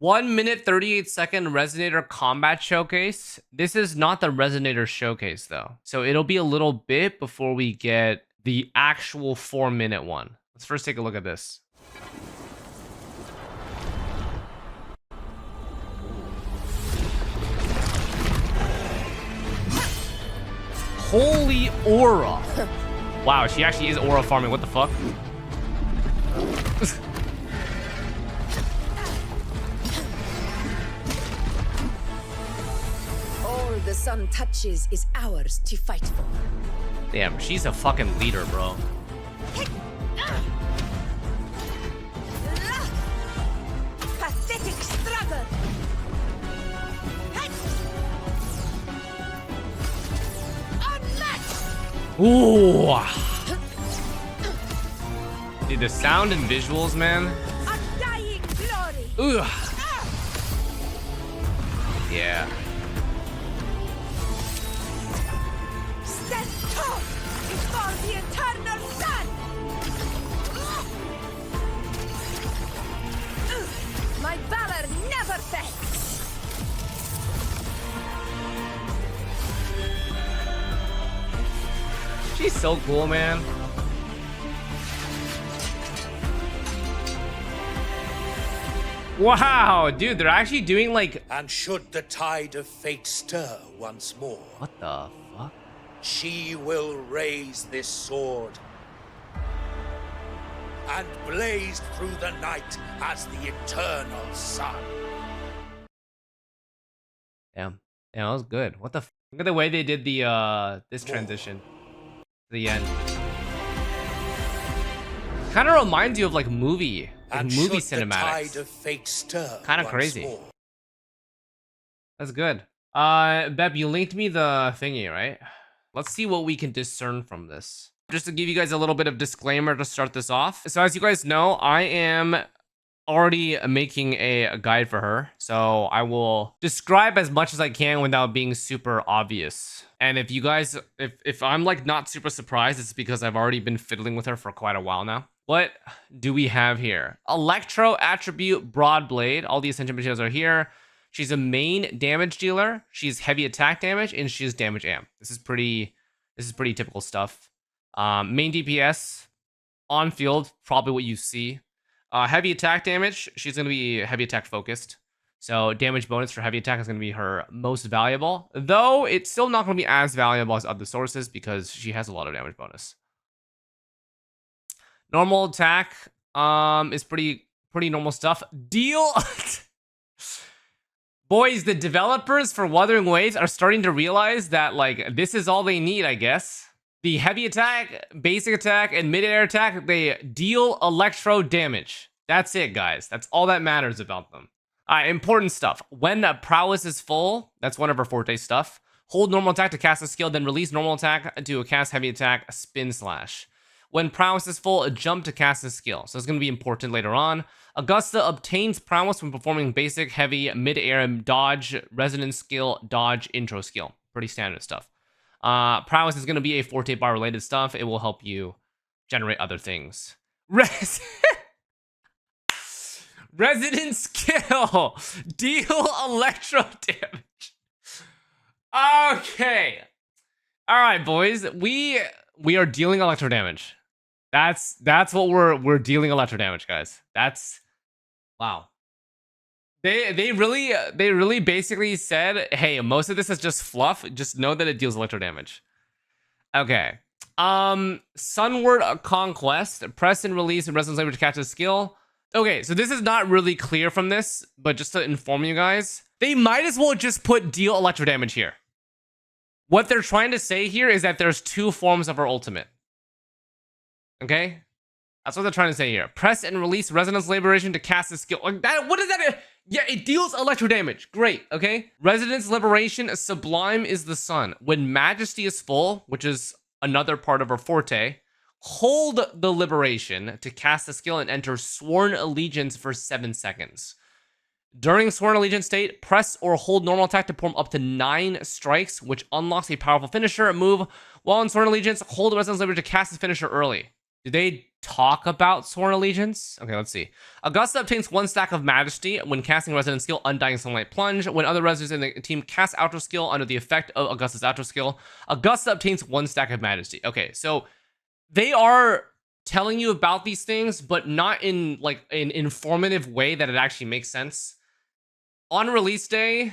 1 minute 38-second Resonator combat showcase. This is not the Resonator showcase though, so it'll be a little bit before we get the actual 4-minute one. Let's first take a look at this. Holy aura. Wow, she actually is aura farming. What the fuck? All the sun touches is ours to fight for. Damn, she's a fucking leader, bro. Pathetic struggle. Ooh. Dude, the sound and visuals, man. Undying glory. Ugh. Yeah. Stand tall before the eternal sun. My valor never fails. She's so cool, man. Wow, dude, they're actually doing like... And should the tide of fate stir once more, What the fuck? she will raise this sword and blaze through the night as the eternal sun. Damn. Yeah, that was good. What the f? Look at the way they did the this transition. The end. Kind of reminds you of like movie Should cinematics. the tide of fate stir Kind of once crazy. more, That's good. Beb, you linked me the thingy, right? Let's see what we can discern from this. Just to give you guys a little bit of disclaimer to start this off. So as you guys know, I am already making a guide for her. So I will describe as much as I can without being super obvious. And if you guys, if I'm like not super surprised, it's because I've already been fiddling with her for quite a while now. What do we have here? Electro attribute broad blade. All the ascension materials are here. She's a main damage dealer. She's heavy attack damage, and she's damage amp. This is pretty typical stuff. Main DPS on field, probably what you see. Heavy attack damage. She's gonna be heavy attack focused. So damage bonus for heavy attack is gonna be her most valuable. Though it's still not gonna be as valuable as other sources because she has a lot of damage bonus. Normal attack is pretty normal stuff. Deal. Boys, the developers for Wuthering Waves are starting to realize that like this is all they need, I guess. The heavy attack, basic attack, and mid-air attack, they deal electro damage. That's it, guys. That's all that matters about them. Important stuff. When prowess is full, that's one of her forte stuff. Hold normal attack to cast a skill, then release normal attack to cast heavy attack, spin slash. When prowess is full, jump to cast a skill. So it's going to be important later on. Augusta obtains prowess when performing basic, heavy, mid-air, dodge, resonance skill, dodge, intro skill. Pretty standard stuff. Prowess is going to be a forte bar related stuff. It will help you generate other things. Resonance skill. Deal electro damage. Okay. All right, boys. We are dealing electro damage. That's what we're dealing electro damage, guys. That's wow. They really basically said, hey, most of this is just fluff. Just know that it deals electro damage. Okay. Sunward Conquest. Press and release and resonance labor to catch a skill. Okay, so this is not really clear from this, but just to inform you guys, they might as well just put deal electro damage here. What they're trying to say here is that there's two forms of her ultimate. Okay? That's what they're trying to say here. Press and release resonance liberation to cast a skill. Like that, what is that? Yeah, it deals electro damage. Great, okay? Resonance liberation, sublime is the sun. When majesty is full, which is another part of her forte, hold the liberation to cast a skill and enter sworn allegiance for 7 seconds. During sworn allegiance state, press or hold normal attack to perform up to 9 strikes, which unlocks a powerful finisher move. While in sworn allegiance, hold resonance liberation to cast his finisher early. Do they talk about Sworn Allegiance? Okay, let's see. Augusta obtains 1 stack of Majesty when casting Resonant skill Undying Sunlight Plunge. When other residents in the team cast Outro skill under the effect of Augusta's Outro skill, Augusta obtains 1 stack of Majesty. Okay, so they are telling you about these things, but not in like an informative way that it actually makes sense. On release day,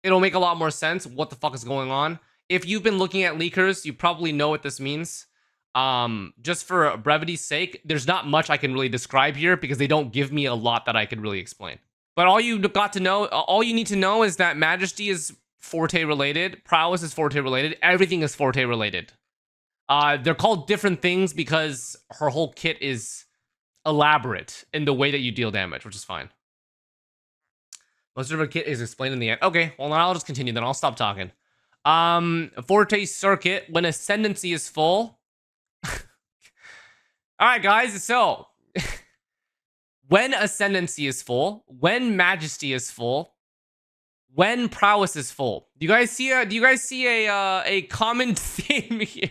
it'll make a lot more sense what the fuck is going on. If you've been looking at leakers, you probably know what this means. Just for brevity's sake, there's not much I can really describe here because they don't give me a lot that I could really explain. But all you need to know is that Majesty is Forte related, Prowess is Forte related, everything is Forte related. They're called different things because her whole kit is elaborate in the way that you deal damage, which is fine. Most of her kit is explained in the end. Okay, well, I'll just continue then. I'll stop talking. Forte Circuit, when Ascendancy is full. Alright, guys, so when Ascendancy is full, when Majesty is full, when Prowess is full. Do you guys see a common theme here?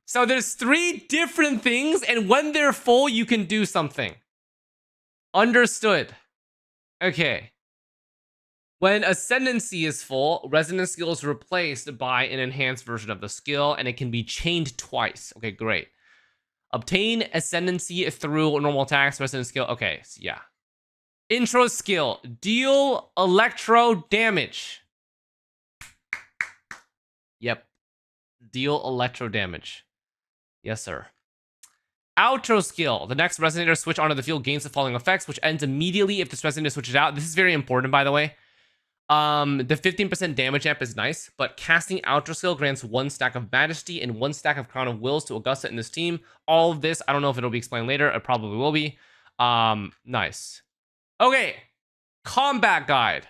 So there's 3 different things, and when they're full, you can do something. Understood. Okay. When Ascendancy is full, Resonant skill is replaced by an enhanced version of the skill, and it can be chained twice. Okay, great. Obtain Ascendancy through normal attacks, Resonant skill. Okay, so yeah. Intro skill. Deal electro damage. Yep. Deal electro damage. Yes, sir. Outro skill. The next Resonator switch onto the field gains the following effects, which ends immediately if this Resonator switches out. This is very important, by the way. The 15% damage amp is nice, but casting Outro skill grants 1 stack of Majesty and 1 stack of Crown of Wills to Augusta in this team. All of this, I don't know if it'll be explained later. It probably will be. Nice. Okay. Combat guide.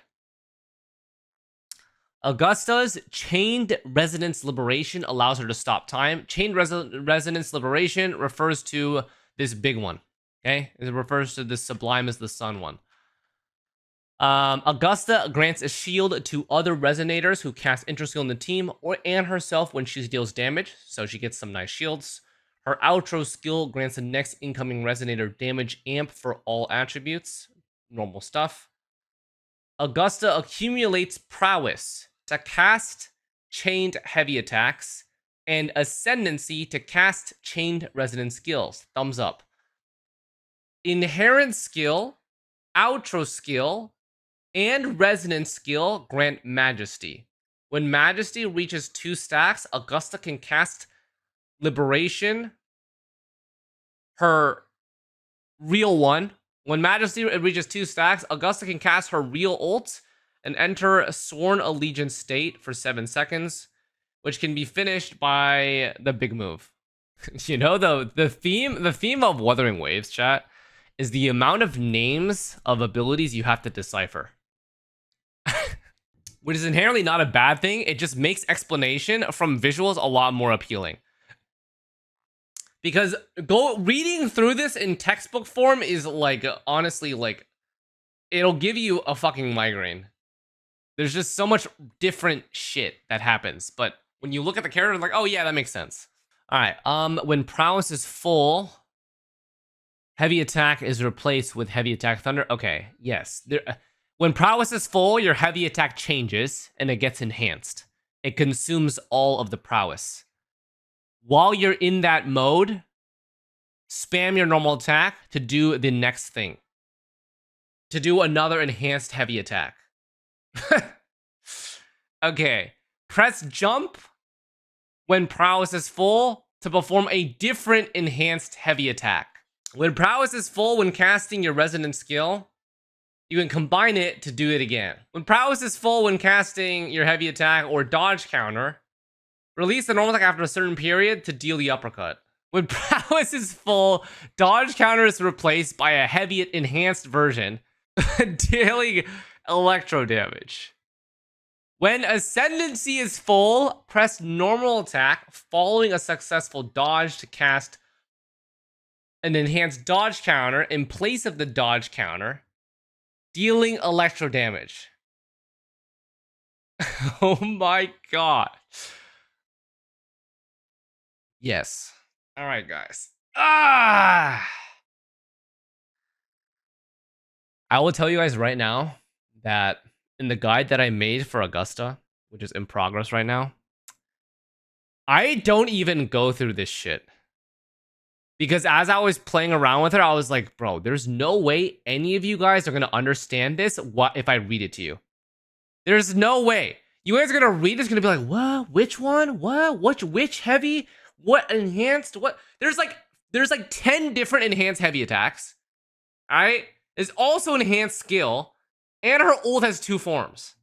Augusta's Chained Resonance Liberation allows her to stop time. Chained Resonance Liberation refers to this big one. Okay? It refers to this Sublime as the Sun one. Augusta grants a shield to other Resonators who cast Intro skill in the team and herself when she deals damage, so she gets some nice shields. Her Outro skill grants the next incoming Resonator damage amp for all attributes. Normal stuff. Augusta accumulates Prowess to cast chained heavy attacks and Ascendancy to cast chained resonant skills. Thumbs up. Inherent skill, Outro skill, and Resonant skill grant Majesty. When Majesty reaches 2 stacks, Augusta can cast Liberation, her real one. When Majesty reaches 2 stacks, Augusta can cast her real ult and enter a Sworn Allegiance state for 7 seconds, which can be finished by the big move. You know, the theme of Wuthering Waves, chat, is the amount of names of abilities you have to decipher. Which is inherently not a bad thing. It just makes explanation from visuals a lot more appealing. Because reading through this in textbook form is like, honestly, like, it'll give you a fucking migraine. There's just so much different shit that happens. But when you look at the character, like, oh yeah, that makes sense. All right, when Prowess is full, Heavy Attack is replaced with Heavy Attack Thunder. Okay, yes. When Prowess is full, your Heavy Attack changes and it gets enhanced. It consumes all of the Prowess. While you're in that mode, spam your normal attack to do the next thing. To do another enhanced heavy attack. Okay. Press jump when Prowess is full to perform a different enhanced heavy attack. When Prowess is full when casting your Resonant skill, you can combine it to do it again. When Prowess is full when casting your heavy attack or dodge counter, release the normal attack after a certain period to deal the uppercut. When Prowess is full, dodge counter is replaced by a heavy enhanced version, dealing electro damage. When Ascendancy is full, press normal attack following a successful dodge to cast an enhanced dodge counter in place of the dodge counter, dealing electro damage. Oh my god. Yes. All right, guys. I will tell you guys right now that in the guide that I made for Augusta, which is in progress right now, I don't even go through this shit. Because as I was playing around with her, I was like, bro, there's no way any of you guys are going to understand this if I read it to you. There's no way. You guys are going to read this, going to be like, what? Which one? What? Which heavy? What enhanced? What? There's like 10 different enhanced heavy attacks. All right? There's also enhanced skill. And her ult has 2 forms.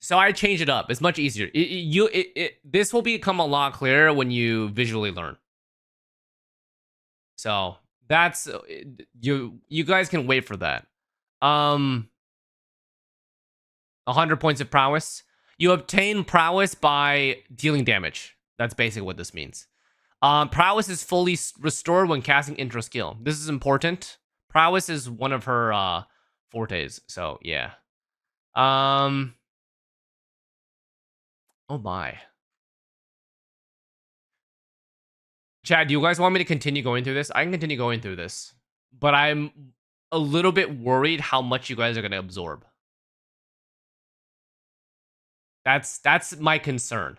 So I change it up. It's much easier. This will become a lot clearer when you visually learn. So that's you guys can wait for that. 100 points of prowess. You obtain prowess by dealing damage. That's basically what this means. Prowess is fully restored when casting intro skill. This is important. Prowess is one of her fortes. So yeah. Oh my. Chad, do you guys want me to continue going through this? I can continue going through this. But I'm a little bit worried how much you guys are going to absorb. That's my concern.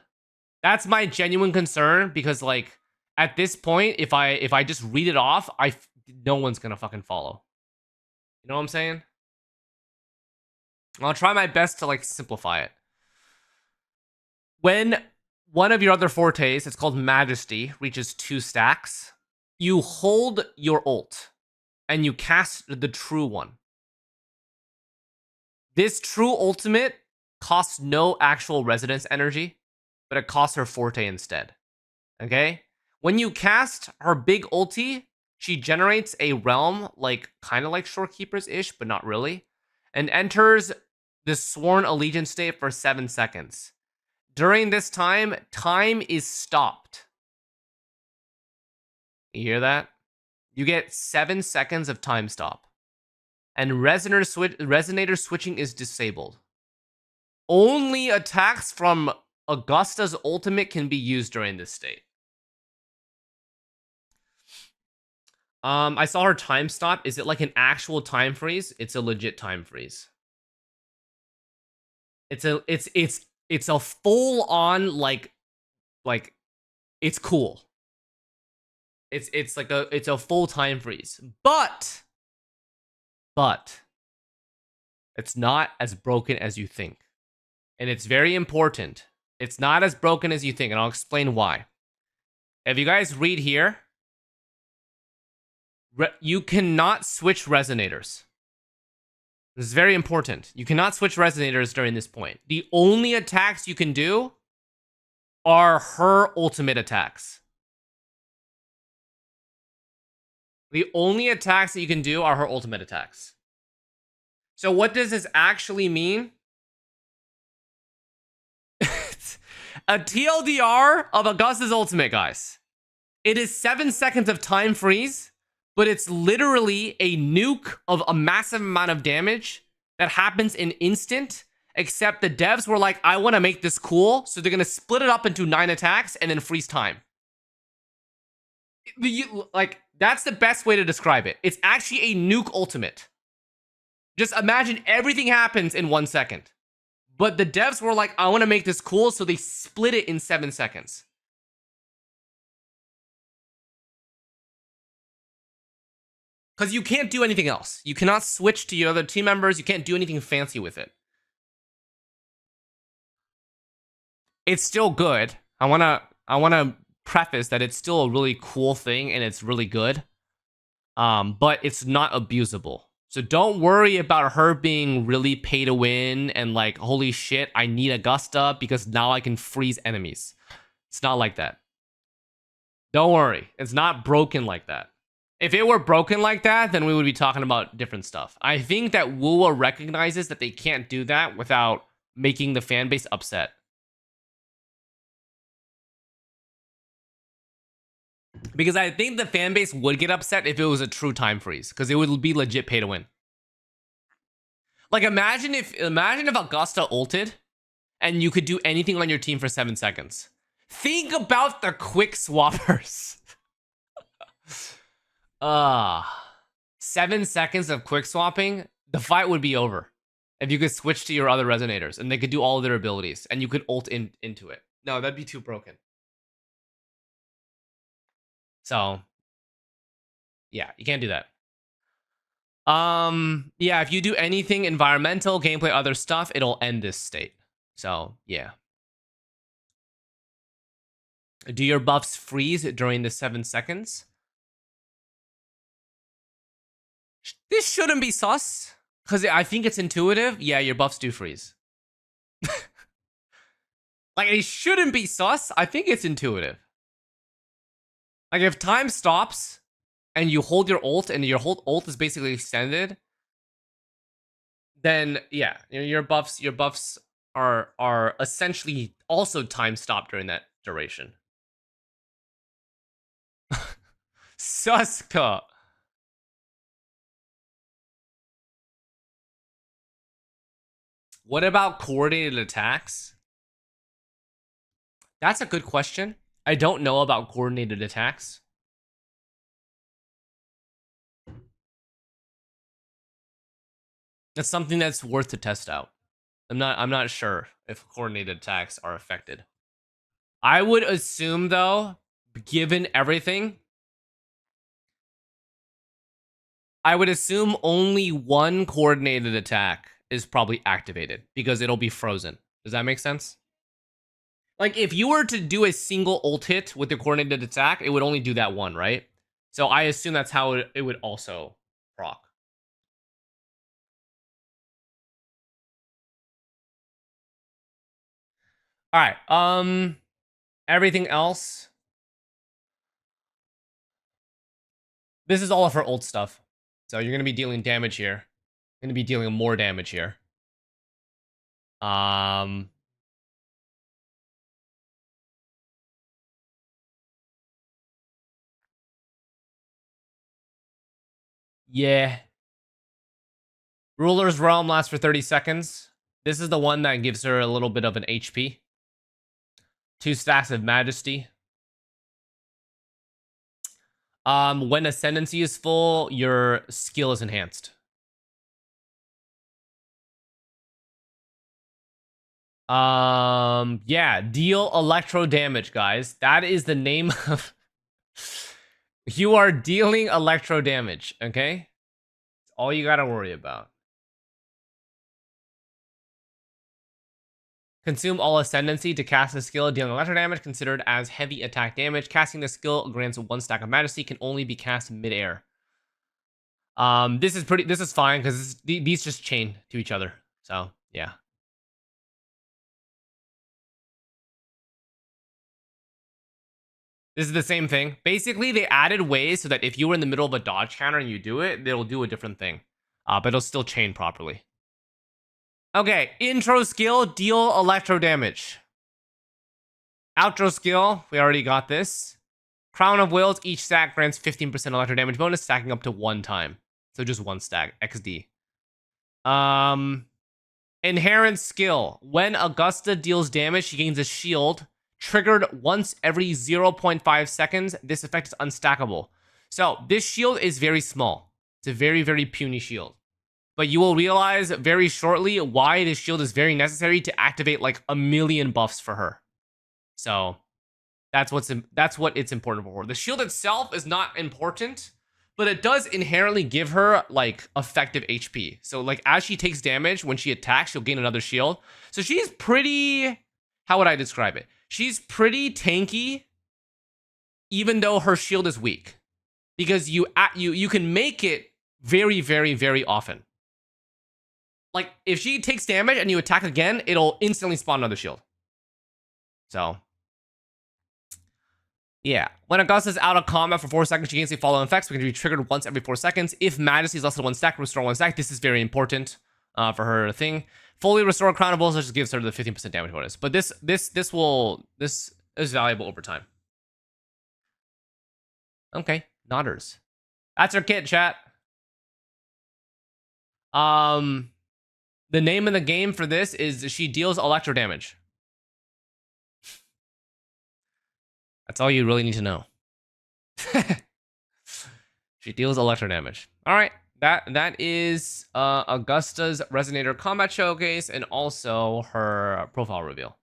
That's my genuine concern because like at this point if I just read it off, no one's going to fucking follow. You know what I'm saying? I'll try my best to like simplify it. When one of your other fortes, it's called Majesty, reaches 2 stacks, you hold your ult and you cast the true one. This true ultimate costs no actual residence energy, but it costs her forte instead. Okay? When you cast her big ulti, she generates a realm like kind of like Shorekeepers-ish, but not really, and enters the Sworn Allegiance state for 7 seconds. During this time, time is stopped. You hear that? You get 7 seconds of time stop. And Resonator switching is disabled. Only attacks from Augusta's ultimate can be used during this state. I saw her time stop. Is it like an actual time freeze? It's a legit time freeze. It's a full on like it's cool. It's a full time freeze. But it's not as broken as you think. And it's very important. It's not as broken as you think, and I'll explain why. If you guys read here, you cannot switch resonators. This is very important. You cannot switch resonators during this point. The only attacks you can do are her ultimate attacks. The only attacks that you can do are her ultimate attacks. So what does this actually mean? A TLDR of Augusta's ultimate, guys. It is 7 seconds of time freeze, but it's literally a nuke of a massive amount of damage that happens in instant, except the devs were like, I want to make this cool, so they're going to split it up into 9 attacks and then freeze time. Like, that's the best way to describe it. It's actually a nuke ultimate. Just imagine everything happens in 1 second. But the devs were like, I want to make this cool, so they split it in 7 seconds. Because you can't do anything else. You cannot switch to your other team members. You can't do anything fancy with it. It's still good. I wanna preface that it's still a really cool thing and it's really good. But it's not abusable. So don't worry about her being really pay to win and like, holy shit, I need Augusta because now I can freeze enemies. It's not like that. Don't worry. It's not broken like that. If it were broken like that, then we would be talking about different stuff. I think that WUWA recognizes that they can't do that without making the fan base upset. Because I think the fan base would get upset if it was a true time freeze, because it would be legit pay to win. Like imagine if Augusta ulted and you could do anything on your team for 7 seconds. Think about the quick swappers. 7 seconds of quick swapping, the fight would be over. If you could switch to your other resonators and they could do all of their abilities and you could ult into it. No, that'd be too broken. So, yeah, you can't do that. Yeah, if you do anything environmental, gameplay, other stuff, it'll end this state. So, yeah. Do your buffs freeze during the 7 seconds? This shouldn't be sus, because I think it's intuitive. Yeah, your buffs do freeze. Like, it shouldn't be sus. I think it's intuitive. Like, if time stops and you hold your ult and your whole ult is basically extended, then yeah, your buffs are essentially also time stopped during that duration. Suska. What about coordinated attacks? That's a good question. I don't know about coordinated attacks. That's something that's worth to test out. I'm not sure if coordinated attacks are affected. I would assume though, given everything, I would assume only one coordinated attack is probably activated because it'll be frozen. Does that make sense? Like, if you were to do a single ult hit with the coordinated attack, it would only do that one, right? So I assume that's how it would also proc. All right. Everything else. This is all of her ult stuff. So you're gonna be dealing damage here. Gonna be dealing more damage here. Yeah. Ruler's Realm lasts for 30 seconds. This is the one that gives her a little bit of an HP. 2 stacks of Majesty. When Ascendancy is full, your skill is enhanced. Yeah, deal electro damage, guys. That is the name of... You are dealing electro damage, okay? That's all you gotta worry about. Consume all Ascendancy to cast a skill dealing electro damage considered as heavy attack damage. Casting the skill grants 1 stack of Majesty, can only be cast mid-air. This is fine because these just chain to each other. So yeah. This is the same thing. Basically, they added ways so that if you were in the middle of a dodge counter and you do it, it'll do a different thing. But it'll still chain properly. Okay, intro skill, deal electro damage. Outro skill, we already got this. Crown of Wills, each stack grants 15% electro damage bonus, stacking up to 1 time. So just 1 stack, XD. Inherent skill. When Augusta deals damage, she gains a shield. Triggered once every 0.5 seconds. This effect is unstackable. So this shield is very small. It's a very, very puny shield. But you will realize very shortly why this shield is very necessary to activate like a million buffs for her. So that's what it's important for her. The shield itself is not important, but it does inherently give her like effective HP. So like as she takes damage when she attacks, she'll gain another shield. So she's pretty, how would I describe it? She's pretty tanky, even though her shield is weak, because you can make it very, very, very often. Like if she takes damage and you attack again, it'll instantly spawn another shield. So yeah, when Augusta's out of combat for 4 seconds, she gains the following effects. We can be triggered once every 4 seconds. If Majesty is less than 1 stack, restore 1 stack. This is very important for her thing. Fully restore Crown of Wills, just gives her the 15% damage bonus. But this is valuable over time. Okay, nodders. That's her kit, chat. The name of the game for this is she deals electro damage. That's all you really need to know. She deals electro damage. All right, that is Augusta's Resonator combat showcase and also her profile reveal.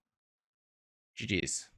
GG's.